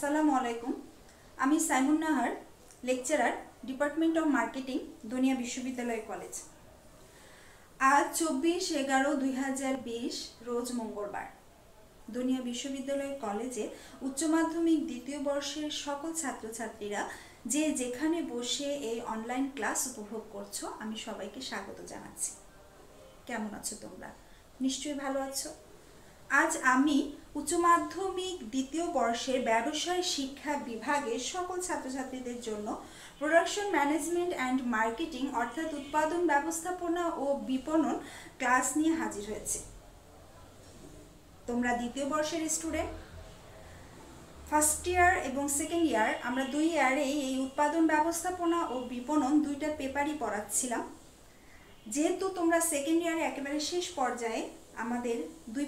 আসসালামু আলাইকুম। আমি Saimun Nahar, lecturer, department of marketing, দুনিয়া বিশ্ববিদ্যালয় কলেজ। আজ 24/11/2020 রোজ মঙ্গলবার। দুনিয়া বিশ্ববিদ্যালয় কলেজে উচ্চ মাধ্যমিক দ্বিতীয় বর্ষের সকল ছাত্রছাত্রীরা যে যেখানে বসে এই অনলাইন ক্লাস উপভোগ করছো, আমি সবাইকে স্বাগত জানাচ্ছি। কেমন আছো তোমরা? নিশ্চয়ই ভালো আছো। আজ আমি উচ্চ মাধ্যমিক দ্বিতীয় বর্ষের ব্যবসায় শিক্ষা বিভাগের সকল ছাত্রছাত্রীদের জন্য প্রোডাকশন ম্যানেজমেন্ট অ্যান্ড মার্কেটিং অর্থাৎ উৎপাদন ব্যবস্থাপনা ও বিপণন ক্লাস নিয়ে হাজির হয়েছে। তোমরা দ্বিতীয় বর্ষের স্টুডেন্ট। ফার্স্ট ইয়ার এবং সেকেন্ড ইয়ার আমরা 2 ইয়ারেই এই উৎপাদন ব্যবস্থাপনা ও বিপণন দুইটা পেপারই পড়াচ্ছিলাম। যেহেতু তোমরা সেকেন্ড ইয়ারে একেবারে শেষ পর্যায়ে, আমাদের দুই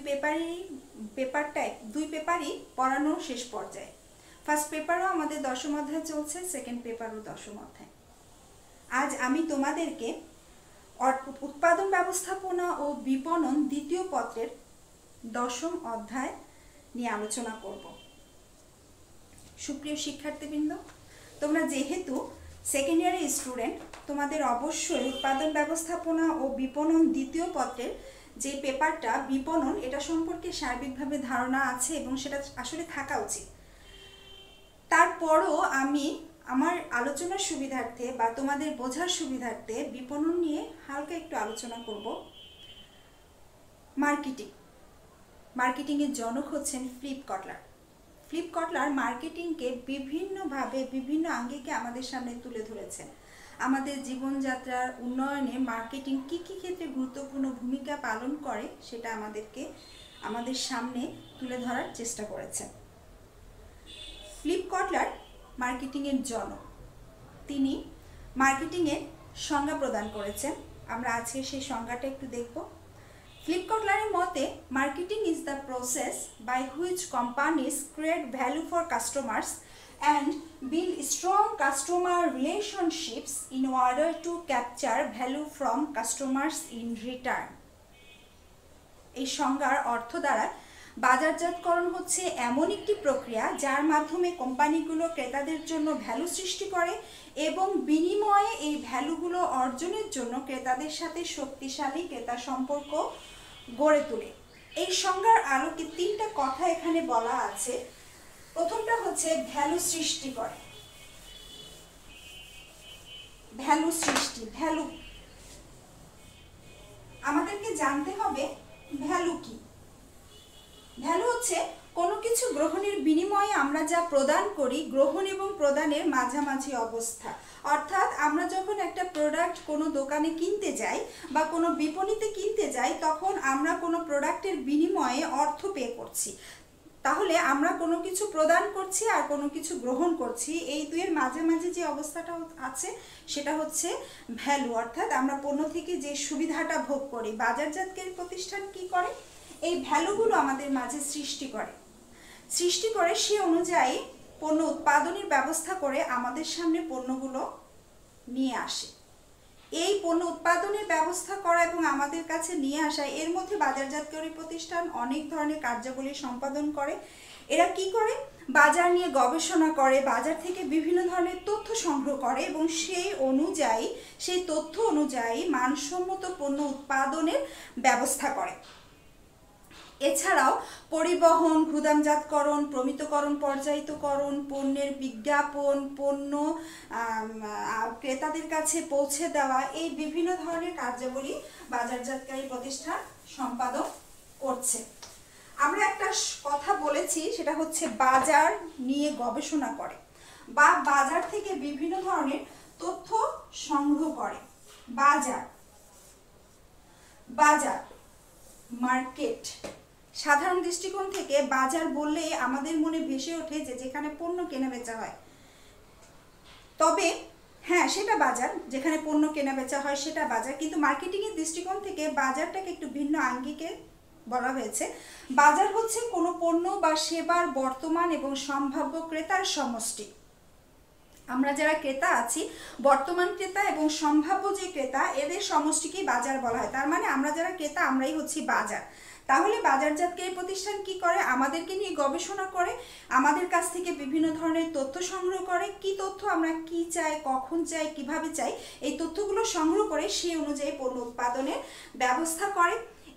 পেপারই পড়ানো শেষ পর্যায়ে। ফার্স্ট পেপারও আমাদের 10ম অধ্যায় চলছে, সেকেন্ড পেপারও 10ম অধ্যায়। আজ আমি তোমাদেরকে উৎপাদন ব্যবস্থাপনা ও বিপণন দ্বিতীয় পত্রের 10ম অধ্যায় নিয়ে আলোচনা করব। সুপ্রিয় শিক্ষার্থীবৃন্দ, তোমরা যেহেতু সেকেন্ড ইয়ারের স্টুডেন্ট, তোমাদের অবশ্যই উৎপাদন ব্যবস্থাপনা ও বিপণন দ্বিতীয় পত্রের যে পেপারটা বিপণন, এটা সম্পর্কে সার্বিকভাবে ধারণা আছে এবং সেটা আসলে থাকা উচিত। তারপরও আমি আমার আলোচনার সুবিধার্থে বা তোমাদের বোঝার সুবিধার্থে বিপণন নিয়ে হালকা একটু আলোচনা করব। মার্কেটিংয়ের জনক হচ্ছেন ফিলিপ কটলার। ফিলিপ কটলার মার্কেটিংকে বিভিন্নভাবে বিভিন্ন আঙ্গিকে আমাদের সামনে তুলে ধরেছেন। আমাদের জীবনযাত্রার উন্নয়নে মার্কেটিং কী কী ক্ষেত্রে গুরুত্বপূর্ণ ভূমিকা পালন করে সেটা আমাদের সামনে তুলে ধরার চেষ্টা করেছেন। ফিলিপ কটলার মার্কেটিংয়ের জনক। তিনি মার্কেটিংয়ের সংজ্ঞা প্রদান করেছেন। আমরা আজকে সেই সংজ্ঞাটা একটু দেখব। ফিলিপ কটলারের মতে, marketing is the process by which companies create value for customers and build strong customer relationships in order to capture value from customers in return. এই সংজ্ঞার অর্থ দ্বারা বাজারজাতকরণ হচ্ছে এমন একটি প্রক্রিয়া যার মাধ্যমে কোম্পানিগুলো ক্রেতাদের জন্য ভ্যালু সৃষ্টি করে এবং বিনিময়ে এই ভ্যালুগুলো অর্জনের জন্য ক্রেতাদের সাথে শক্তিশালী ক্রেতা সম্পর্ক গড়ে তোলে। এই সংজ্ঞার আলোকে 3টা কথা এখানে বলা আছে। প্রথমটা হচ্ছে ভ্যালু সৃষ্টি করে। ভ্যালু আমাদেরকে জানতে হবে ভ্যালু কি। ভ্যালু হচ্ছে কোনো কিছু গ্রহণের বিনিময়ে আমরা যা প্রদান করি, গ্রহণ এবং প্রদানের মাঝামাঝি অবস্থা। অর্থাৎ আমরা যখন একটা প্রোডাক্ট কোনো দোকানে কিনতে যাই বা কোনো বিপণীতে কিনতে যাই, তখন আমরা কোনো প্রোডাক্টের বিনিময়ে অর্থ পে করছি। তাহলে আমরা কোনো কিছু প্রদান করছি আর কোনো কিছু গ্রহণ করছি, এই দুইয়ের মাঝামাঝি যে অবস্থাটা আছে সেটা হচ্ছে ভ্যালু। অর্থাৎ আমরা পণ্য থেকে যে সুবিধাটা ভোগ করি, বাজারজাতকারী প্রতিষ্ঠান কি করে, এই ভ্যালুগুলো আমাদের মাঝে সৃষ্টি করে সে অনুযায়ী পণ্য উৎপাদনের ব্যবস্থা করে আমাদের সামনে পণ্যগুলো নিয়ে আসে। এই পণ্য উৎপাদনের ব্যবস্থা করা এবং আমাদের কাছে নিয়ে আসা, এর মধ্যে বাজারজাতকারী প্রতিষ্ঠান অনেক ধরনের কার্যাবলী সম্পাদন করে। এরা কি করে? বাজার নিয়ে গবেষণা করে, বাজার থেকে বিভিন্ন ধরনের তথ্য সংগ্রহ করে এবং সেই তথ্য অনুযায়ী মানসম্মত পণ্য উৎপাদনের ব্যবস্থা করে। এছাড়াও পরিবহন, গুদামজাতকরণ, প্রমিতকরণ, পর্যায়িতকরণ, পণ্যের বিজ্ঞাপন, পণ্য ক্রেতাদের কাছে পৌঁছে দেওয়া, এই বিভিন্ন ধরনের কার্যাবলী বাজারজাতকারী প্রতিষ্ঠান সম্পাদন করছে। আমরা একটা কথা বলেছি, সেটা হচ্ছে বাজার নিয়ে গবেষণা করে বা বাজার থেকে বিভিন্ন ধরনের তথ্য সংগ্রহ করে। বাজার মার্কেট, সাধারণ দৃষ্টিকোণ থেকে বাজার বললে আমাদের মনে ভেসে ওঠে যে যেখানে পণ্য কেনা বেচা হয়। তবে হ্যাঁ, সেটা বাজার, যেখানে পণ্য কেনা বেচা হয় সেটা বাজার। কিন্তু মার্কেটিংয়ের দৃষ্টিকোণ থেকে বাজারটাকে একটু ভিন্ন আঙ্গিকে বলা হয়েছে। বাজার হচ্ছে কোনো পণ্য বা সেবার বর্তমান এবং সম্ভাব্য ক্রেতার সমষ্টি। আমরা যারা ক্রেতা আছি, বর্তমান ক্রেতা এবং সম্ভাব্য যে ক্রেতা, এদের সমষ্টিকেই বাজার বলা হয়। তার মানে আমরা যারা ক্রেতা, আমরাই হচ্ছি বাজার। তাহলে বাজারজাতকারী প্রতিষ্ঠান কি করে? আমাদেরকে নিয়ে গবেষণা করে, আমাদের কাছ থেকে বিভিন্ন ধরনের তথ্য সংগ্রহ করে, কি তথ্য আমরা কি চাই, কখন চাই, কিভাবে চাই, এই তথ্যগুলো সংগ্রহ করে সেই অনুযায়ী পণ্য উৎপাদনের ব্যবস্থা করে।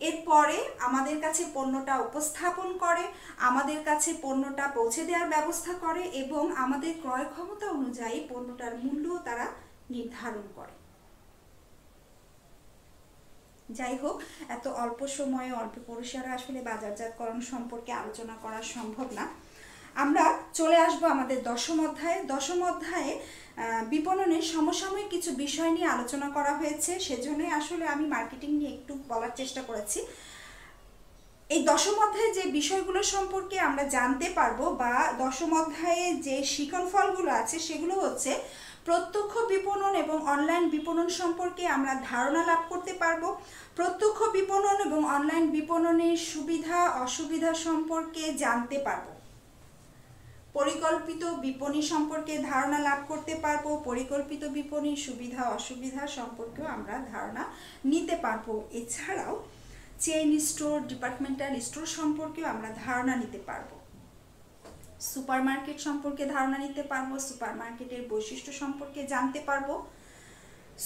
এরপরে আমাদের কাছে পণ্যটা উপস্থাপন করে, আমাদের কাছে পণ্যটা পৌঁছে দেওয়ার ব্যবস্থা করে এবং আমাদের ক্রয় ক্ষমতা অনুযায়ী পণ্যটার মূল্যও তারা নির্ধারণ করে। যাই হোক, এত অল্প সময়ে অল্প পরিসরে আসলে বাজারজাতকরণ সম্পর্কে আলোচনা করা সম্ভব না। আমরা চলে আসব আমাদের দশম অধ্যায়ে। দশম অধ্যায়ে বিপণনের সমসাময়িক কিছু বিষয় নিয়ে আলোচনা করা হয়েছে, সেজন্যই আসলে আমি মার্কেটিং নিয়ে একটু বলার চেষ্টা করেছি। এই দশম অধ্যায়ে যে বিষয়গুলো সম্পর্কে আমরা জানতে পারবো বা দশম অধ্যায়ে যে শিখন ফলগুলো আছে সেগুলো হচ্ছে প্রত্যক্ষ বিপণন এবং অনলাইন বিপণন সম্পর্কে আমরা ধারণা লাভ করতে পারবো। প্রত্যক্ষ বিপণন এবং অনলাইন বিপণনের সুবিধা অসুবিধা সম্পর্কে জানতে পারবো। পরিকল্পিত বিপণী সম্পর্কে ধারণা লাভ করতে পারবো। পরিকল্পিত বিপণীর সুবিধা অসুবিধা সম্পর্কেও আমরা ধারণা নিতে পারবো। এছাড়াও চেইন স্টোর, ডিপার্টমেন্টাল স্টোর সম্পর্কেও আমরা ধারণা নিতে পারবো। সুপারমার্কেট সম্পর্কে ধারণা নিতে পারবো। সুপারমার্কেটের বৈশিষ্ট্য সম্পর্কে জানতে পারবো।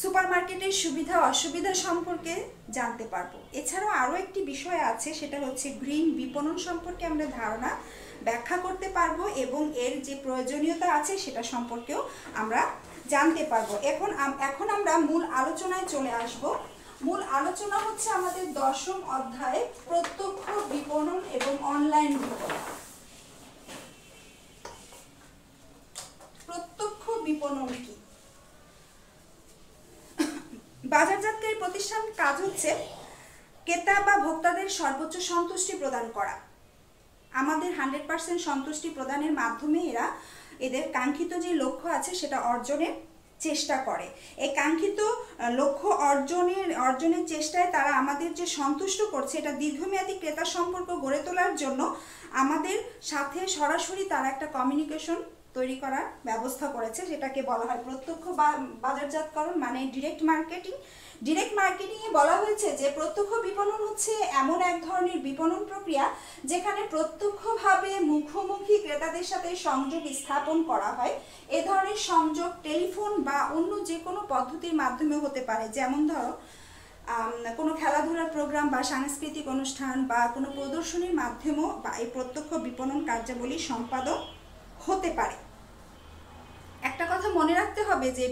সুপারমার্কেটের সুবিধা অসুবিধা সম্পর্কে জানতে পারবো। এছাড়াও আরও একটি বিষয় আছে, সেটা হচ্ছে গ্রিন বিপণন সম্পর্কে আমরা ধারণা ব্যাখ্যা করতে পারবো এবং এর যে প্রয়োজনীয়তা আছে সেটা সম্পর্কেও আমরা জানতে পারবো। এখন আমরা মূল আলোচনায় চলে আসব। মূল আলোচনা হচ্ছে আমাদের দশম অধ্যায়ে প্রত্যক্ষ বিপণন এবং অনলাইন বিপণন। প্রত্যক্ষ বিপণন কি? বাজারজাতকারী প্রতিষ্ঠান কাজ হচ্ছে ক্রেতা বা ভোক্তাদের সর্বোচ্চ সন্তুষ্টি প্রদান করা। আমাদের 100% সন্তুষ্টি প্রদানের মাধ্যমে এদের কাঙ্ক্ষিত যে লক্ষ্য আছে সেটা অর্জনের চেষ্টা করে। এই কাঙ্ক্ষিত লক্ষ্য অর্জনের চেষ্টায় তারা আমাদের যে সন্তুষ্ট করছে, এটা দীর্ঘমেয়াদী ক্রেতা সম্পর্ক গড়ে তোলার জন্য আমাদের সাথে সরাসরি তারা একটা কমিউনিকেশন তৈরি করার ব্যবস্থা করেছে, যেটাকে বলা হয় প্রত্যক্ষ বাজারজাতকরণ মানে ডিরেক্ট মার্কেটিং। ডিরেক্ট মার্কেটিংয়ে বলা হয়েছে যে প্রত্যক্ষ বিপণন হচ্ছে এমন এক ধরনের বিপণন প্রক্রিয়া যেখানে প্রত্যক্ষভাবে মুখোমুখি ক্রেতাদের সাথে সংযোগ স্থাপন করা হয়। এ ধরনের সংযোগ টেলিফোন বা অন্য যে কোনো পদ্ধতির মাধ্যমে হতে পারে, যেমন ধরো কোনো খেলাধুলার প্রোগ্রাম বা সাংস্কৃতিক অনুষ্ঠান বা কোনো প্রদর্শনীর মাধ্যমেও বা এই প্রত্যক্ষ বিপণন কার্যাবলী সম্পাদন হতে পারে। একটা কথা মনে রাখতে হবে যে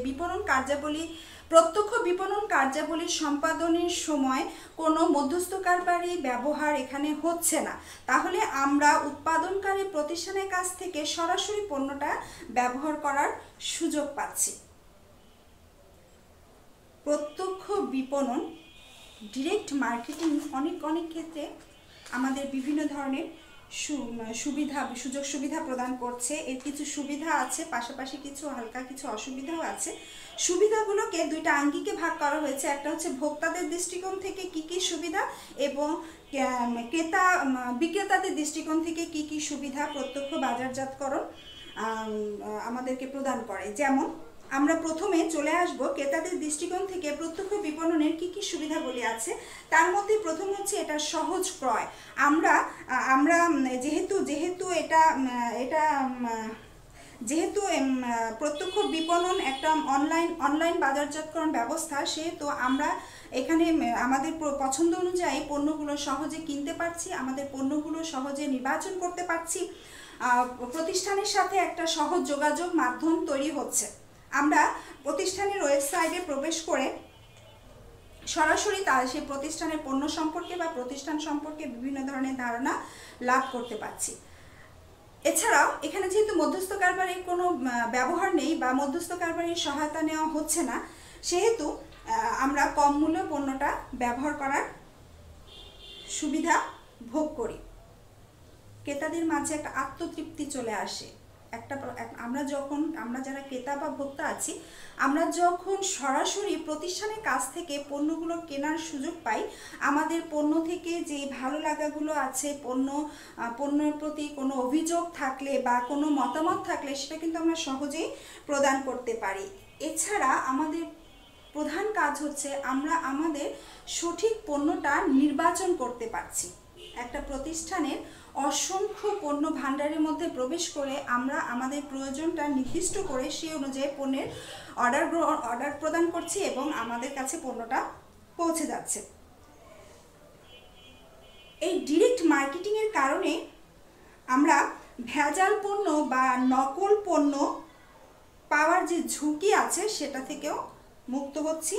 প্রত্যক্ষ বিপণন কার্যাবলীর সম্পাদনের সময় কোনো মধ্যস্থকারী ব্যবহার এখানে হচ্ছে না। তাহলে আমরা উৎপাদনকারী প্রতিষ্ঠানের কাছ থেকে সরাসরি পণ্যটা ব্যবহার করার সুযোগ পাচ্ছি। প্রত্যক্ষ বিপণন ডিরেক্ট মার্কেটিং অনেক ক্ষেত্রে আমাদের বিভিন্ন ধরনের সুযোগ সুবিধা প্রদান করছে। এর কিছু সুবিধা আছে, পাশাপাশি কিছু হালকা কিছু অসুবিধাও আছে। সুবিধাগুলোকে দুইটা আঙ্গিকে ভাগ করা হয়েছে। একটা হচ্ছে ভোক্তাদের দৃষ্টিকোণ থেকে কি কি সুবিধা এবং বিক্রেতাদের দৃষ্টিকোণ থেকে কি কি সুবিধা প্রত্যক্ষ বাজারজাতকরণ আমাদেরকে প্রদান করে। যেমন আমরা প্রথমে চলে আসব ক্রেতাদের দৃষ্টিকোণ থেকে প্রত্যক্ষ বিপণনের কি কি সুবিধাগুলি আছে। তার মধ্যে প্রথম হচ্ছে এটা সহজ ক্রয়। আমরা যেহেতু প্রত্যক্ষ বিপণন একটা অনলাইন বাজারজাতকরণ ব্যবস্থা, সেহেতু আমরা এখানে আমাদের পছন্দ অনুযায়ী পণ্যগুলো সহজে কিনতে পারছি, আমাদের পণ্যগুলো সহজে নির্বাচন করতে পারছি। প্রতিষ্ঠানের সাথে একটা সহজ যোগাযোগ মাধ্যম তৈরি হচ্ছে। আমরা প্রতিষ্ঠানের ওয়েবসাইটে প্রবেশ করে সরাসরি সেই প্রতিষ্ঠানের পণ্য সম্পর্কে বা প্রতিষ্ঠান সম্পর্কে বিভিন্ন ধরনের ধারণা লাভ করতে পারছি। এছাড়াও এখানে যেহেতু মধ্যস্থকারীর কোনো ব্যবহার নেই বা মধ্যস্থকারীর সহায়তা নেওয়া হচ্ছে না, সেহেতু আমরা কম মূল্যে পণ্যটা ব্যবহার করার সুবিধা ভোগ করি। ক্রেতাদের মাঝে একটা আত্মতৃপ্তি চলে আসে। আমরা যারা ক্রেতা বা ভোক্তা আছি, আমরা যখন সরাসরি প্রতিষ্ঠানের কাছ থেকে পণ্যগুলো কেনার সুযোগ পাই, আমাদের পণ্য থেকে যে ভালো লাগাগুলো আছে, পণ্যের প্রতি কোনো অভিযোগ থাকলে বা কোনো মতামত থাকলে সেটা কিন্তু আমরা সহজেই প্রদান করতে পারি। এছাড়া আমাদের প্রধান কাজ হচ্ছে আমরা আমাদের সঠিক পণ্যটা নির্বাচন করতে পারছি। একটা প্রতিষ্ঠানের অসংখ্য পণ্য ভাণ্ডারের মধ্যে প্রবেশ করে আমরা আমাদের প্রয়োজনটা নির্দিষ্ট করে সেই অনুযায়ী পণ্যের অর্ডার প্রদান করছি এবং আমাদের কাছে পণ্যটা পৌঁছে যাচ্ছে। এই ডিরেক্ট মার্কেটিংয়ের কারণে আমরা ভেজাল পণ্য বা নকল পণ্য পাওয়ার যে ঝুঁকি আছে সেটা থেকেও মুক্ত হচ্ছি।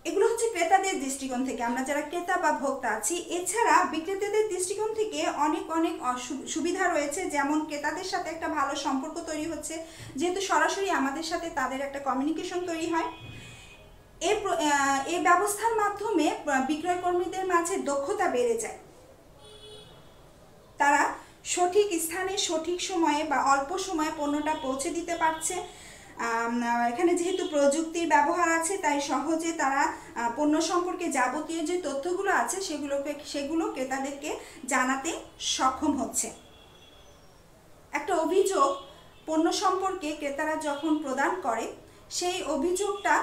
এগুলো হচ্ছে ক্রেতাদের দৃষ্টিকোণ থেকে, আমরা যারা ক্রেতা বা ভোক্তা আছি। এছাড়া বিক্রেতাদের দৃষ্টিকোণ থেকে অনেক অনেক সুবিধা রয়েছে, যেমন ক্রেতাদের সাথে একটা ভালো সম্পর্ক তৈরি হচ্ছে, যেহেতু সরাসরি আমাদের সাথে তাদের একটা কমিউনিকেশন তৈরি হয়। এই ব্যবস্থার মাধ্যমে বিক্রয় কর্মীদের মাঝে দক্ষতা বেড়ে যায়, তারা সঠিক স্থানে সঠিক সময়ে বা অল্প সময়ে পণ্যটা পৌঁছে দিতে পারছে। এখানে যেহেতু প্রযুক্তির ব্যবহার আছে, তাই সহজে তারা পণ্য সম্পর্কে যাবতীয় যে তথ্যগুলো আছে সেগুলো ক্রেতাদেরকে জানাতে সক্ষম হচ্ছে। একটা অভিযোগ পণ্য সম্পর্কে ক্রেতারা যখন প্রদান করে, সেই অভিযোগটা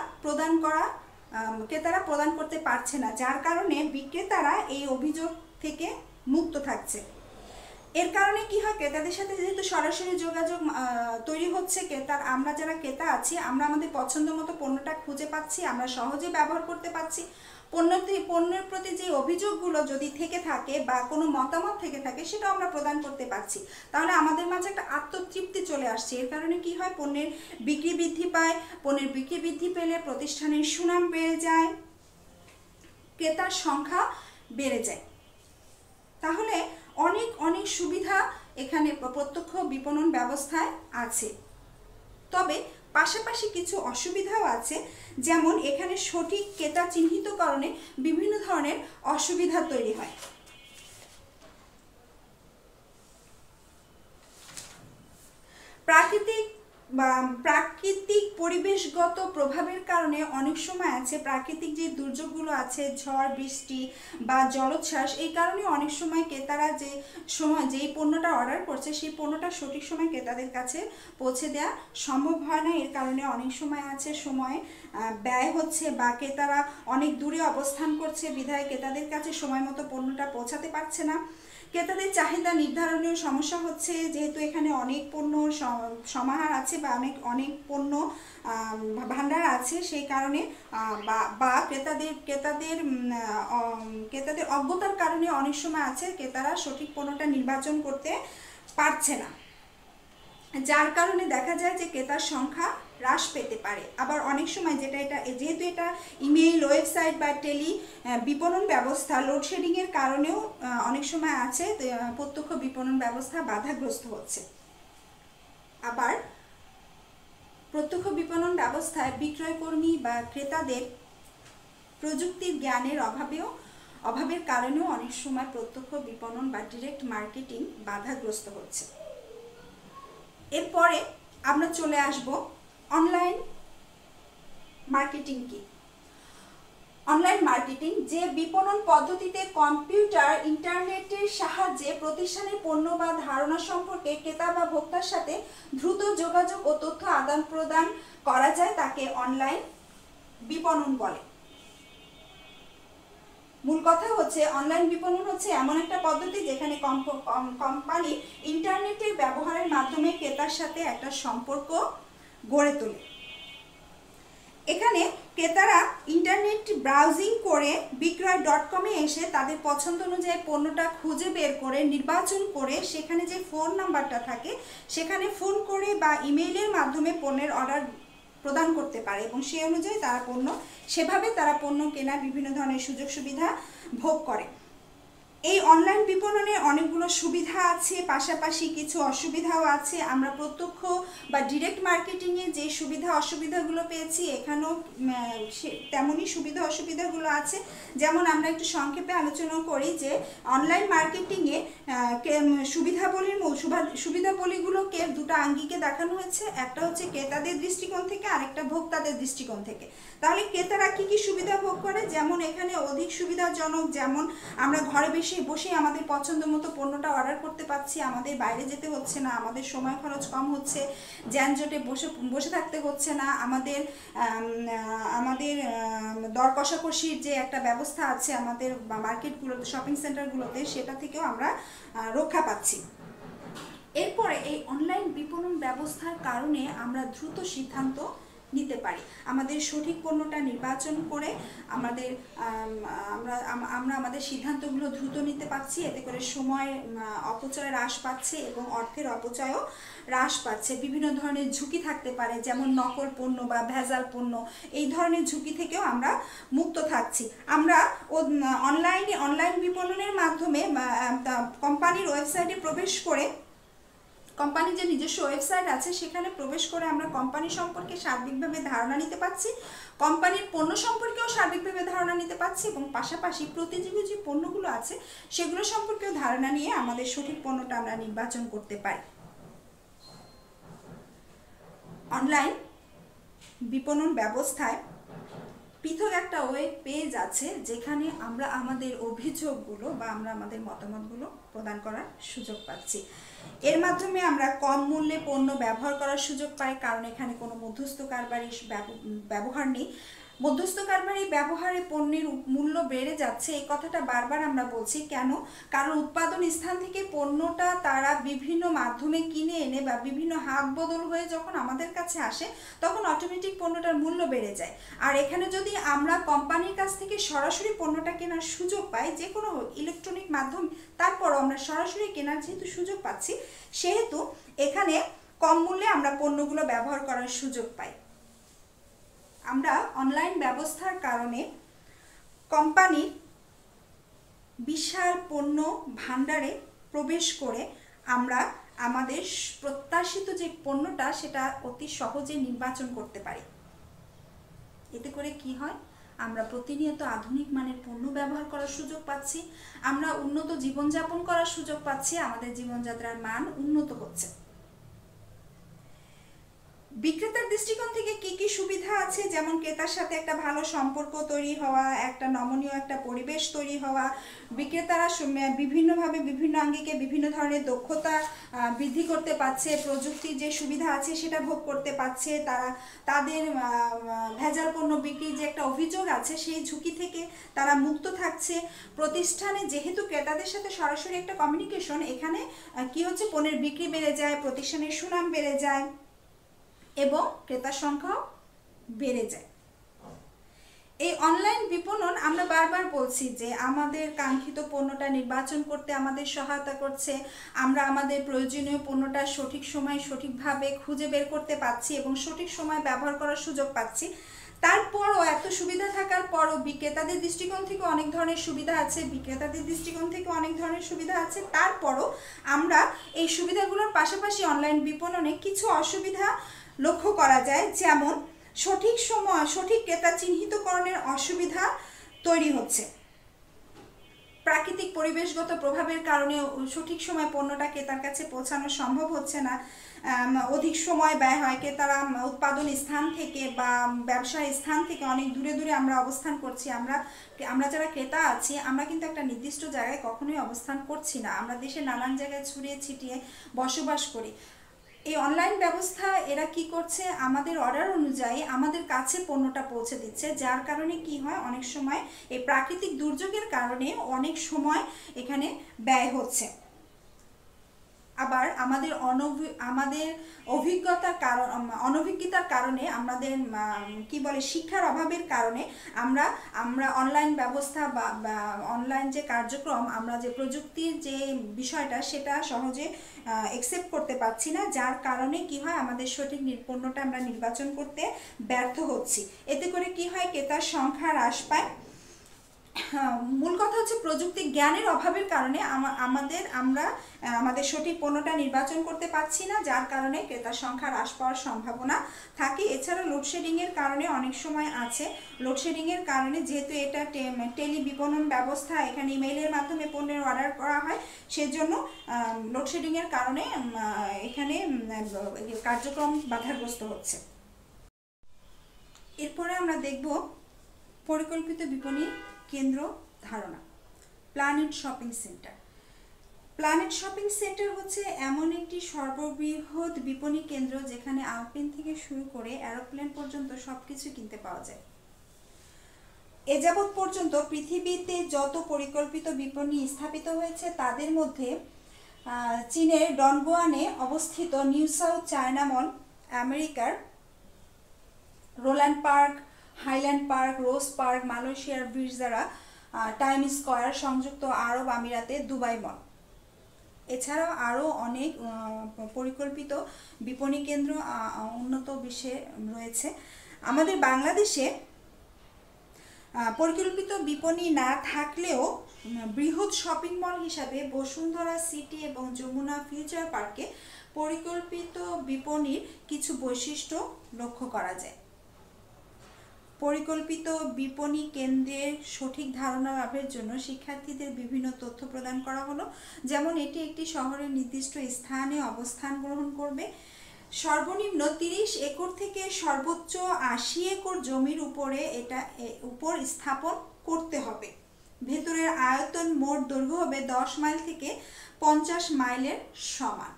ক্রেতারা প্রদান করতে পারছে না, যার কারণে বিক্রেতারা এই অভিযোগ থেকে মুক্ত থাকছে। এর কারণে কি হয়, ক্রেতাদের সাথে যেহেতু সরাসরি যোগাযোগ তৈরি হচ্ছে, আমরা যারা ক্রেতা আছি আমরা আমাদের পছন্দ মতো পণ্যটা খুঁজে পাচ্ছি, আমরা সহজে ব্যবহার করতে পারছি। পণ্যের প্রতি যে অভিযোগগুলো যদি থেকে থাকে বা কোনো মতামত থেকে থাকে সেটাও আমরা প্রদান করতে পারছি, তাহলে আমাদের মাঝে একটা আত্মতৃপ্তি চলে আসছে। এর কারণে কি হয়, পণ্যের বিক্রি বৃদ্ধি পায়। পণ্যের বিক্রি বৃদ্ধি পেলে প্রতিষ্ঠানের সুনাম বেড়ে যায়, ক্রেতার সংখ্যা বেড়ে যায়। তাহলে অনেক অনেক সুবিধা এখানে প্রত্যক্ষ বিপণন ব্যবস্থায় আছে। তবে পাশাপাশি কিছু অসুবিধাও আছে, যেমন এখানে সঠিক ক্রেতা চিহ্নিতকরণে বিভিন্ন ধরনের অসুবিধা তৈরি হয়। প্রাকৃতিক পরিবেশগত প্রভাবের কারণে অনেক সময় আছে, প্রাকৃতিক যে দুর্যোগগুলো আছে, ঝড় বৃষ্টি বা জলোচ্ছ্বাস, এই কারণে অনেক সময় ক্রেতারা যেই পণ্যটা অর্ডার করছে সেই পণ্যটা সঠিক সময় ক্রেতাদের কাছে পৌঁছে দেওয়া সম্ভব হয় না। এর কারণে অনেক সময় আছে সময় ব্যয় হচ্ছে, বা ক্রেতারা অনেক দূরে অবস্থান করছে বিধায় ক্রেতাদের কাছে সময় মতো পণ্যটা পৌঁছাতে পারছে না। ক্রেতাদের চাহিদা নির্ধারণেও সমস্যা হচ্ছে, যেহেতু এখানে অনেক পণ্য সমাহার আছে বা অনেক পণ্য ভাণ্ডার আছে, সেই কারণে বা ক্রেতাদের অজ্ঞতার কারণে অনেক সময় আছে ক্রেতারা সঠিক পণ্যটা নির্বাচন করতে পারছে না, যার কারণে দেখা যায় যে ক্রেতার সংখ্যা হ্রাস পেতে পারে। আবার অনেক সময় যেহেতু এটা ইমেইল, ওয়েবসাইট বা বিপণন ব্যবস্থা লোডশেডিংয়ের কারণেও অনেক সময় আছে প্রত্যক্ষ বিপণন ব্যবস্থা বাধাগ্রস্ত হচ্ছে। আবার প্রত্যক্ষ বিপণন ব্যবস্থায় বিক্রয়কর্মী বা ক্রেতাদের প্রযুক্তির জ্ঞানের অভাবের কারণেও অনেক সময় প্রত্যক্ষ বিপণন বা ডিরেক্ট মার্কেটিং বাধাগ্রস্ত হচ্ছে। এরপরে আমরা চলে আসব অনলাইন মার্কেটিং কি। অনলাইন মার্কেটিং যে বিপণন পদ্ধতিতে কম্পিউটার ইন্টারনেটের সাহায্যে প্রতিষ্ঠানের পণ্য বা ধারণা সম্পর্কে ক্রেতা বা ভোক্তার সাথে দ্রুত যোগাযোগ ও তথ্য আদান প্রদান করা যায়, তাকে অনলাইন বিপণন বলে। মূল কথা হচ্ছে অনলাইন বিপণন হচ্ছে এমন একটা পদ্ধতি যেখানে কোম্পানি ইন্টারনেটের ব্যবহারের মাধ্যমে ক্রেতার সাথে একটা সম্পর্ক গড়ে তোলে। এখানে ক্রেতারা ইন্টারনেট ব্রাউজিং করে বিক্রয়.com-এ এসে তাদের পছন্দ অনুযায়ী পণ্যটা খুঁজে বের করে নির্বাচন করে সেখানে যে ফোন নাম্বারটা থাকে সেখানে ফোন করে বা ইমেইলের মাধ্যমে পণ্যের অর্ডার প্রদান করতে পারে এবং সেই অনুযায়ী সেভাবে তারা পণ্য কেনার বিভিন্ন ধরনের সুযোগ সুবিধা ভোগ করে। এই অনলাইন বিপণনে অনেকগুলো সুবিধা আছে, পাশাপাশি কিছু অসুবিধাও আছে। আমরা প্রত্যক্ষ বা ডিরেক্ট মার্কেটিংয়ে যে সুবিধা অসুবিধাগুলো পেয়েছি এখানেও তেমনই সুবিধা অসুবিধাগুলো আছে। যেমন আমরা একটু সংক্ষেপে আলোচনা করি যে অনলাইন মার্কেটিংয়ে সুবিধাবলীগুলোকে দুটো আঙ্গিকে দেখানো হয়েছে, একটা হচ্ছে ক্রেতাদের দৃষ্টিকোণ থেকে, আরেকটা ভোক্তাদের দৃষ্টিকোণ থেকে। তাহলে ক্রেতারা কি কি সুবিধা ভোগ করে, যেমন এখানে অধিক সুবিধাজনক, যেমন আমরা ঘরে বসেই আমাদের পছন্দ মতো পণ্যটা অর্ডার করতে পারছি, আমাদের বাইরে যেতে হচ্ছে না, আমাদের সময় খরচ কম হচ্ছে, যানজটে বসে থাকতে হচ্ছে না, আমাদের আমাদের দর কষাকষির যে একটা ব্যবস্থা আছে আমাদের মার্কেটগুলোতে, শপিং সেন্টারগুলোতে, সেটা থেকেও আমরা রক্ষা পাচ্ছি। এরপরে এই অনলাইন বিপণন ব্যবস্থার কারণে আমরা দ্রুত সিদ্ধান্ত নিতে পারি, আমাদের সঠিক পণ্যটা নির্বাচন করে আমাদের আমরা আমাদের সিদ্ধান্তগুলো দ্রুত নিতে পারছি। এতে করে সময় অপচয় হ্রাস পাচ্ছে এবং অর্থের অপচয়ও হ্রাস পাচ্ছে। বিভিন্ন ধরনের ঝুঁকি থাকতে পারে, যেমন নকল পণ্য বা ভেজাল পণ্য, এই ধরনের ঝুঁকি থেকেও আমরা মুক্ত থাকছি। আমরা অনলাইন বিপণনের মাধ্যমে কোম্পানির ওয়েবসাইটে প্রবেশ করে, কোম্পানির যে নিজস্ব ওয়েবসাইট আছে সেখানে প্রবেশ করে আমরা কোম্পানি সম্পর্কে সার্বিকভাবে ধারণা নিতে পারছি, কোম্পানির পণ্য সম্পর্কেও সার্বিকভাবে ধারণা নিতে পারছি এবং পাশাপাশি প্রতিযোগী যে পণ্যগুলো আছে সেগুলো সম্পর্কেও ধারণা নিয়ে আমাদের সঠিক পণ্যটা আমরা নির্বাচন করতে পারি। অনলাইন বিপণন ব্যবস্থায় পৃথক একটা ওয়েব পেজ আছে যেখানে আমরা আমাদের অভিযোগগুলো বা আমরা আমাদের মতামতগুলো প্রদান করার সুযোগ পাচ্ছি। এর মাধ্যমে আমরা কম মূল্যে পণ্য ব্যবহার করার সুযোগ পাই, কারণ এখানে কোনো মধ্যস্থ কারবারির ব্যবহার নেই। মধ্যস্থ কারবারি ব্যবহারে পণ্যের মূল্য বেড়ে যাচ্ছে, এই কথাটা বারবার আমরা বলছি। কেন? কারণ উৎপাদন স্থান থেকে পণ্যটা তারা বিভিন্ন মাধ্যমে কিনে এনে বা বিভিন্ন হাত বদল হয়ে যখন আমাদের কাছে আসে তখন অটোমেটিক পণ্যটার মূল্য বেড়ে যায়। আর এখানে যদি আমরা কোম্পানির কাছ থেকে সরাসরি পণ্যটা কেনার সুযোগ পাই, যে কোনো ইলেকট্রনিক মাধ্যম, তারপরও আমরা সরাসরি কেনার যেহেতু সুযোগ পাচ্ছি, সেহেতু এখানে কম মূল্যে আমরা পণ্যগুলো ব্যবহার করার সুযোগ পাই। আমরা অনলাইন ব্যবস্থার কারণে কোম্পানির বিশাল পণ্য ভাণ্ডারে প্রবেশ করে আমরা আমাদের প্রত্যাশিত যে পণ্যটা সেটা অতি সহজে নির্বাচন করতে পারি। এতে করে কি হয়? আমরা প্রতিনিয়ত আধুনিক মানের পণ্য ব্যবহার করার সুযোগ পাচ্ছি, আমরা উন্নত জীবনযাপন করার সুযোগ পাচ্ছি, আমাদের জীবনযাত্রার মান উন্নত হচ্ছে। বিক্রেতার দৃষ্টিকোণ থেকে কি কি সুবিধা আছে, যেমন ক্রেতার সাথে একটা ভালো সম্পর্ক তৈরি হওয়া, একটা নমনীয় একটা পরিবেশ তৈরি হওয়া, বিক্রেতারা বিভিন্নভাবে বিভিন্ন আঙ্গিকে বিভিন্ন ধরনের দক্ষতা বৃদ্ধি করতে পারছে, প্রযুক্তির যে সুবিধা আছে সেটা ভোগ করতে পারছে, তাদের ভেজাল পণ্য বিক্রির যে একটা অভিযোগ আছে সেই ঝুঁকি থেকে তারা মুক্ত থাকছে। প্রতিষ্ঠানে যেহেতু ক্রেতাদের সাথে সরাসরি একটা কমিউনিকেশন, এখানে কি হচ্ছে, পণ্যের বিক্রি বেড়ে যায়, প্রতিষ্ঠানের সুনাম বেড়ে যায় এবং ক্রেতার সংখ্যাও বেড়ে যায়। এই অনলাইন বিপণন আমরা বারবার বলছি যে আমাদের কাঙ্ক্ষিত পণ্যটা নির্বাচন করতে আমাদের সহায়তা করছে, আমরা আমাদের প্রয়োজনীয় পণ্যটা সঠিক সময় সঠিকভাবে খুঁজে বের করতে পারছি এবং সঠিক সময় ব্যবহার করার সুযোগ পাচ্ছি। তারপরও এত সুবিধা থাকার পরও বিক্রেতাদের দৃষ্টিকোণ থেকে অনেক ধরনের সুবিধা আছে, বিক্রেতাদের দৃষ্টিকোণ থেকে অনেক ধরনের সুবিধা আছে, তারপরও আমরা এই সুবিধাগুলোর পাশাপাশি অনলাইন বিপণনে কিছু অসুবিধা লক্ষ্য করা যায়, যেমন সঠিক সময় সঠিক ক্রেতা চিহ্নিতকরণের অসুবিধা তৈরি হচ্ছে। প্রাকৃতিক পরিবেশগত প্রভাবের কারণে সঠিক সময় পণ্যটা ক্রেতার কাছে পৌঁছানো সম্ভব হচ্ছে না, অধিক সময় ব্যয় হয়, ক্রেতারা উৎপাদন স্থান থেকে বা ব্যবসায় স্থান থেকে অনেক দূরে দূরে আমরা অবস্থান করছি। আমরা যারা ক্রেতা আছি আমরা কিন্তু একটা নির্দিষ্ট জায়গায় কখনোই অবস্থান করছি না, আমরা দেশের নানান জায়গায় ছড়িয়ে ছিটিয়ে বসবাস করি। এই অনলাইন ব্যবস্থা এরা কি করছে, আমাদের অর্ডার অনুযায়ী আমাদের কাছে পণ্যটা পৌঁছে দিচ্ছে, যার কারণে কি হয়, অনেক সময় এই প্রাকৃতিক দুর্যোগের কারণে অনেক সময় এখানে ব্যয় হচ্ছে। আবার আমাদের অনভিজ্ঞতার কারণে, আমাদের শিক্ষার অভাবের কারণে আমরা অনলাইন ব্যবস্থা বা অনলাইন যে কার্যক্রম, আমরা যে প্রযুক্তির যে বিষয়টা সেটা সহজে অ্যাকসেপ্ট করতে পারছি না, যার কারণে কি হয়, আমাদের সঠিক পণ্যটা আমরা নির্বাচন করতে ব্যর্থ হচ্ছি। এতে করে কি হয়, ক্রেতার সংখ্যা হ্রাস পায়। মূল কথা হচ্ছে প্রযুক্তি জ্ঞানের অভাবের কারণে আমরা আমাদের সঠিক পণ্যটা নির্বাচন করতে পারছি না, যার কারণে ক্রেতার সংখ্যা হ্রাস পাওয়ার সম্ভাবনা থাকে। এছাড়া লোডশেডিংয়ের কারণে অনেক সময় আছে, লোডশেডিংয়ের কারণে যেহেতু এটা টেলি বিপণন ব্যবস্থা, এখানে ইমেইলের মাধ্যমে পণ্যের অর্ডার করা হয়, সেজন্য লোডশেডিংয়ের কারণে এখানে কার্যক্রম বাধাগ্রস্ত হচ্ছে। এরপরে আমরা দেখব পরিকল্পিত বিপণী কেন্দ্র ধারণা। Planet shopping centre. Planet shopping centre হচ্ছে এমন একটি সর্ববৃহৎ বিপণী কেন্দ্র যেখানে আলপেন থেকে শুরু করে এরোপ্লেন পর্যন্ত সবকিছু কিনতে পাওয়া যায়। এ যাবৎ পর্যন্ত পৃথিবীতে যত পরিকল্পিত বিপণী স্থাপিত হয়েছে তাদের মধ্যে চীনের ডনগুয়ানে অবস্থিত নিউ সাউথ চায়না মল, আমেরিকার রোল্যান্ড পার্ক, হাইল্যান্ড পার্ক, রোজ পার্ক, মালয়েশিয়ার ভিরজারা, টাইম স্কয়ার, সংযুক্ত আরব আমিরাতে দুবাই মল, এছাড়াও আরও অনেক পরিকল্পিত বিপণী কেন্দ্র উন্নত বিশ্বে রয়েছে। আমাদের বাংলাদেশে পরিকল্পিত বিপণী না থাকলেও বৃহৎ শপিং মল হিসাবে বসুন্ধরা সিটি এবং যমুনা ফিউচার পার্কে পরিকল্পিত বিপণীর কিছু বৈশিষ্ট্য লক্ষ্য করা যায়। পরিকল্পিত বিপণী কেন্দ্রের সঠিক ধারণা লাভের জন্য শিক্ষার্থীদের বিভিন্ন তথ্য প্রদান করা হলো, যেমন এটি একটি শহরের নির্দিষ্ট স্থানে অবস্থান গ্রহণ করবে, সর্বনিম্ন 30 একর থেকে সর্বোচ্চ 80 একর জমির উপর স্থাপন করতে হবে, ভেতরের আয়তন মোট দৈর্ঘ্য হবে 10 মাইল থেকে 50 মাইলের সমান,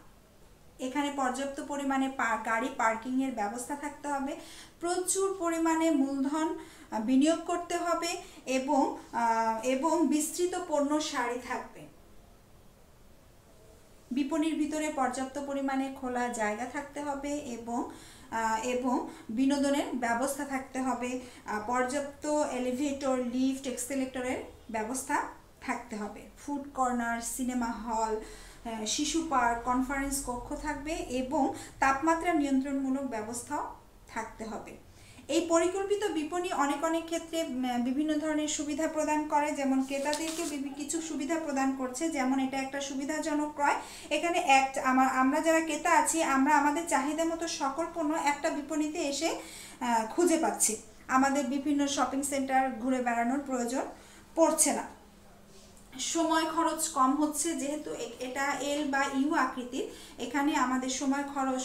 এখানে পর্যাপ্ত পরিমাণে গাড়ি পার্কিংয়ের ব্যবস্থা থাকতে হবে, প্রচুর পরিমাণে মূলধন বিনিয়োগ করতে হবে এবং বিস্তৃত পণ্য সারি থাকবে। বিপণীর ভিতরে পর্যাপ্ত পরিমাণে খোলা জায়গা থাকতে হবে এবং বিনোদনের ব্যবস্থা থাকতে হবে, পর্যাপ্ত এলিভেটর, লিফট, এক্সেলেটরের ব্যবস্থা থাকতে হবে, ফুড কর্নার, সিনেমা হল, শিশু পার্ক, কনফারেন্স কক্ষ থাকবে এবং তাপমাত্রা নিয়ন্ত্রণমূলক ব্যবস্থাও থাকতে হবে। এই পরিকল্পিত বিপণী অনেক ক্ষেত্রে বিভিন্ন ধরনের সুবিধা প্রদান করে, যেমন ক্রেতাদেরকে কিছু সুবিধা প্রদান করছে, যেমন এটা একটা সুবিধাজনক ক্রয়। এখানে আমরা যারা ক্রেতা আছি আমরা আমাদের চাহিদা মতো সকল পণ্য একটা বিপণীতে এসে খুঁজে পাচ্ছি, আমাদের বিভিন্ন শপিং সেন্টার ঘুরে বেড়ানোর প্রয়োজন পড়ছে না। সময় খরচ কম হচ্ছে, যেহেতু এটা এল বা ইউ আকৃতির, এখানে আমাদের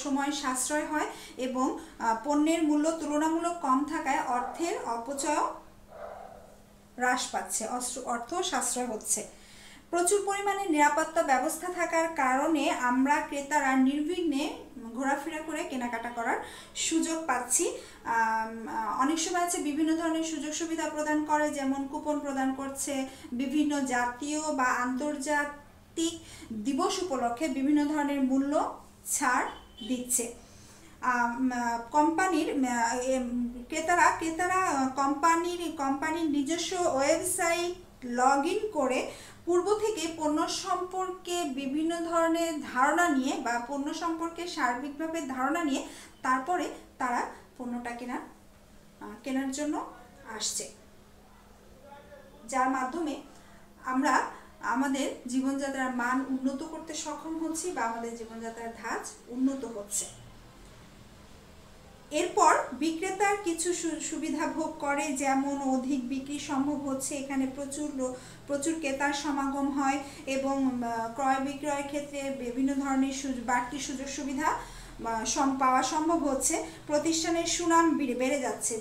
সময় সাশ্রয় হয় এবং পণ্যের মূল্য তুলনামূলক কম থাকায় অর্থের অপচয় হ্রাস পাচ্ছে, অর্থ সাশ্রয় হচ্ছে। প্রচুর পরিমাণে নিরাপত্তা ব্যবস্থা থাকার কারণে আমরা ক্রেতারা নির্বিঘ্নে ঘোরাফেরা করে কেনাকাটা করার সুযোগ পাচ্ছি। অনেক সময় আছে বিভিন্ন ধরনের সুযোগ সুবিধা প্রদান করে, যেমন কুপন প্রদান করছে, বিভিন্ন জাতীয় বা আন্তর্জাতিক দিবস উপলক্ষে বিভিন্ন ধরনের মূল্য ছাড় দিচ্ছে। ক্রেতারা কোম্পানির নিজস্ব ওয়েবসাইট লগ ইন করে পূর্ব থেকে পণ্য সম্পর্কে বিভিন্ন ধরনের ধারণা নিয়ে বা পণ্য সম্পর্কে সার্বিকভাবে ধারণা নিয়ে তারপরে তারা পণ্যটা কেনার জন্য আসছে, যার মাধ্যমে আমরা আমাদের জীবনযাত্রার মান উন্নত করতে সক্ষম হচ্ছি বা আমাদের জীবনযাত্রার ধাঁচ উন্নত হচ্ছে। এরপর বিক্রেতার কিছু সুবিধা ভোগ করে, যেমন অধিক বিক্রি সম্ভব হচ্ছে, এখানে প্রচুর ক্রেতার সমাগম হয় এবং ক্রয় বিক্রয়ের ক্ষেত্রে বিভিন্ন ধরনের বাড়তি সুযোগ সুবিধা পাওয়া সম্ভব হচ্ছে। প্রতিষ্ঠানের সুনাম বেড়ে যাচ্ছে,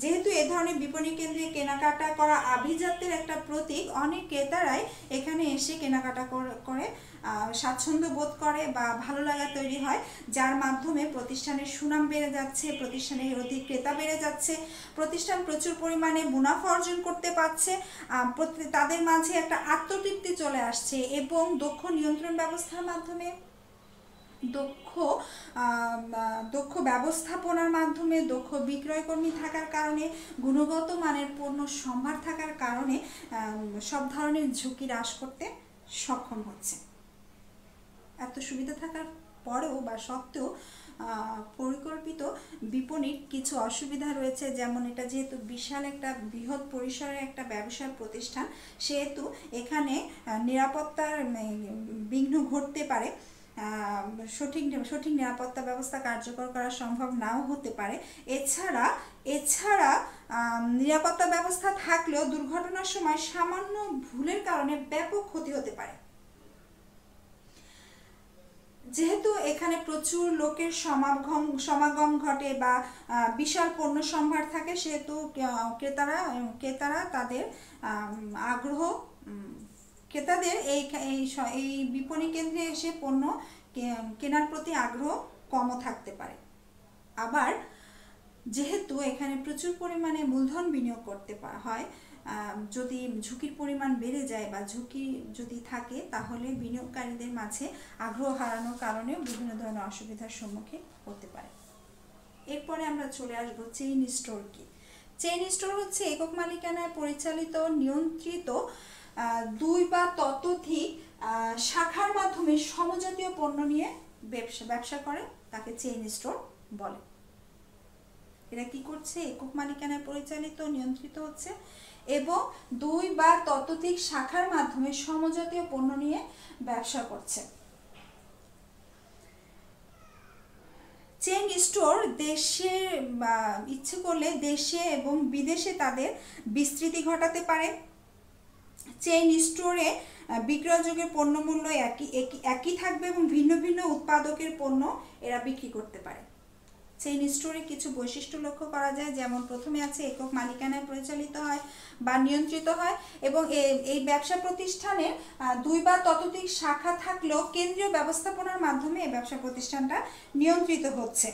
যেহেতু এ ধরনের বিপণী কেন্দ্রে কেনাকাটা করা আভিজাত্যের একটা প্রতীক, অনেক ক্রেতারাই এখানে এসে কেনাকাটা করে স্বাচ্ছন্দ্য বোধ করে বা ভালো লাগা তৈরি হয়, যার মাধ্যমে প্রতিষ্ঠানের সুনাম বেড়ে যাচ্ছে, প্রতিষ্ঠানের অধিক ক্রেতা বেড়ে যাচ্ছে, প্রতিষ্ঠান প্রচুর পরিমাণে মুনাফা অর্জন করতে পারছে, তাদের মাঝে একটা আত্মতৃপ্তি চলে আসছে এবং দক্ষ নিয়ন্ত্রণ ব্যবস্থার মাধ্যমে, দক্ষ ব্যবস্থাপনার মাধ্যমে, দক্ষ বিক্রয়কর্মী থাকার কারণে, গুণগত মানের পণ্য সম্ভার থাকার কারণে সব ধরনের ঝুঁকি হ্রাস করতে সক্ষম হচ্ছে। এত সুবিধা থাকার পরেও বা সত্ত্বেও পরিকল্পিত বিপণীর কিছু অসুবিধা রয়েছে, যেমন এটা যেহেতু বিশাল একটা বৃহৎ পরিসরের একটা ব্যবসার প্রতিষ্ঠান, সেহেতু এখানে নিরাপত্তার বিঘ্ন ঘটতে পারে, সঠিক নিরাপত্তা ব্যবস্থা কার্যকর করা সম্ভব নাও হতে পারে। এছাড়া নিরাপত্তা ব্যবস্থা থাকলেও দুর্ঘটনার সময় সামান্য ভুলের কারণে ব্যাপক ক্ষতি হতে পারে। যেহেতু এখানে প্রচুর লোকের সমাগম ঘটে বা বিশাল পণ্য সম্ভার থাকে, সেহেতু ক্রেতারা তাদের আগ্রহ ক্রেতাদের এই এই এই বিপণী কেন্দ্রে এসে পণ্য কেনার প্রতি আগ্রহ কমও থাকতে পারে। আবার যেহেতু এখানে প্রচুর পরিমাণে মূলধন বিনিয়োগ করতে হয়, যদি ঝুঁকির পরিমাণ বেড়ে যায় বা ঝুঁকি যদি থাকে, তাহলে বিনিয়োগকারীদের মাঝে আগ্রহ হারানোর কারণে বিভিন্ন ধরনের অসুবিধার সম্মুখীন হতে পারে। এরপরে আমরা চলে আসবো চেইন স্টোর কি। চেইন স্টোর হচ্ছে একক মালিকানায় পরিচালিত, নিয়ন্ত্রিত 2 বা ততোধিক শাখার মাধ্যমে সমজাতীয় পণ্য নিয়ে ব্যবসা করে, তাকে চেইন স্টোর বলে। এরা কি করছে? একক মালিকানায় পরিচালিত, নিয়ন্ত্রিত হচ্ছে এবং 2 বা ততোধিক শাখার মাধ্যমে সমজাতীয় পণ্য নিয়ে ব্যবসা করছে। চেইন স্টোর দেশে ইচ্ছে করলে দেশে এবং বিদেশে তাদের বিস্তৃতি ঘটাতে পারে। চেইন স্টোরে বিক্রয়যোগ্য পণ্য মূল্য একই থাকবে এবং ভিন্ন ভিন্ন উৎপাদকের পণ্য এরা বিক্রি করতে পারে। চেইন স্টোরে কিছু বৈশিষ্ট্য লক্ষ্য করা যায়, যেমন প্রথমে আছে একক মালিকানায় পরিচালিত হয় বা নিয়ন্ত্রিত হয় এবং এই ব্যবসা প্রতিষ্ঠানের 2 বা ততোধিক শাখা থাকলেও কেন্দ্রীয় ব্যবস্থাপনার মাধ্যমে এই ব্যবসা প্রতিষ্ঠানটা নিয়ন্ত্রিত হচ্ছে।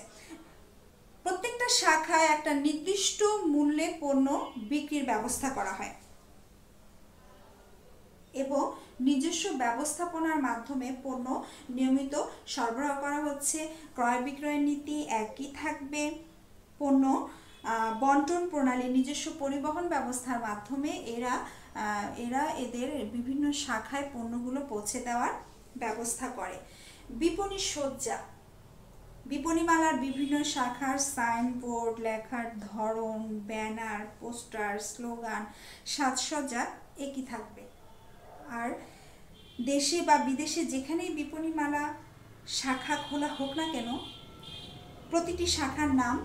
প্রত্যেকটা শাখায় একটা নির্দিষ্ট মূল্যে পণ্য বিক্রির ব্যবস্থা করা হয় এবং নিজস্ব ব্যবস্থাপনার মাধ্যমে পণ্য নিয়মিত সরবরাহ করা হচ্ছে। ক্রয় বিক্রয়ের নীতি একই থাকবে। পণ্য বন্টন প্রণালী, নিজস্ব পরিবহন ব্যবস্থার মাধ্যমে এরা এদের বিভিন্ন শাখায় পণ্যগুলো পৌঁছে দেওয়ার ব্যবস্থা করে। বিপণী সজ্জা, বিপণীমালার বিভিন্ন শাখার সাইনবোর্ড, লেখার ধরন, ব্যানার, পোস্টার, স্লোগান, সাজসজ্জা একই থাকবে। আর দেশে বা বিদেশে যেখানেই বিপণীমালা শাখা খোলা হোক না কেন, প্রতিটি শাখার নাম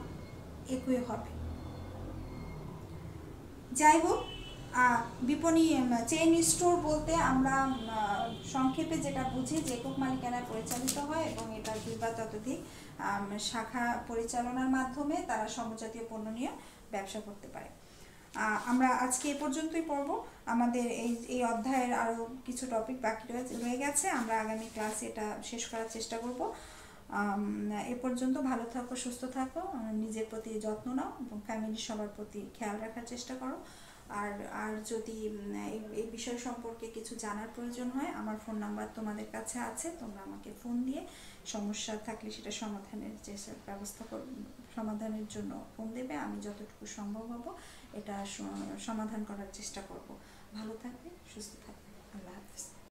একই হবে। যাই হোক, বিপণী চেইন স্টোর বলতে আমরা সংক্ষেপে যেটা বুঝি যে একক মালিকানায় পরিচালিত হয় এবং এটা 2 বা ততোধিক শাখা পরিচালনার মাধ্যমে তারা সমজাতীয় পণ্য নিয়ে ব্যবসা করতে পারে। আমরা আজকে এ পর্যন্তই পড়ব। আমাদের এই অধ্যায়ের আরও কিছু টপিক বাকি রয়ে গেছে, আমরা আগামী ক্লাসে এটা শেষ করার চেষ্টা করব। এ পর্যন্ত ভালো থাকো, সুস্থ থাকো, নিজের প্রতি যত্ন নাও এবং ফ্যামিলির সবার প্রতি খেয়াল রাখার চেষ্টা করো। আর যদি এই বিষয় সম্পর্কে কিছু জানার প্রয়োজন হয়, আমার ফোন নাম্বার তোমাদের কাছে আছে, তোমরা আমাকে ফোন দিয়ে সমস্যা থাকলে সেটা সমাধানের জন্য ফোন দেবে। আমি যতটুকু সম্ভব হব এটা সমাধান করার চেষ্টা করব। ভালো থাকবে, সুস্থ থাকবে। আল্লাহ হাফিজ।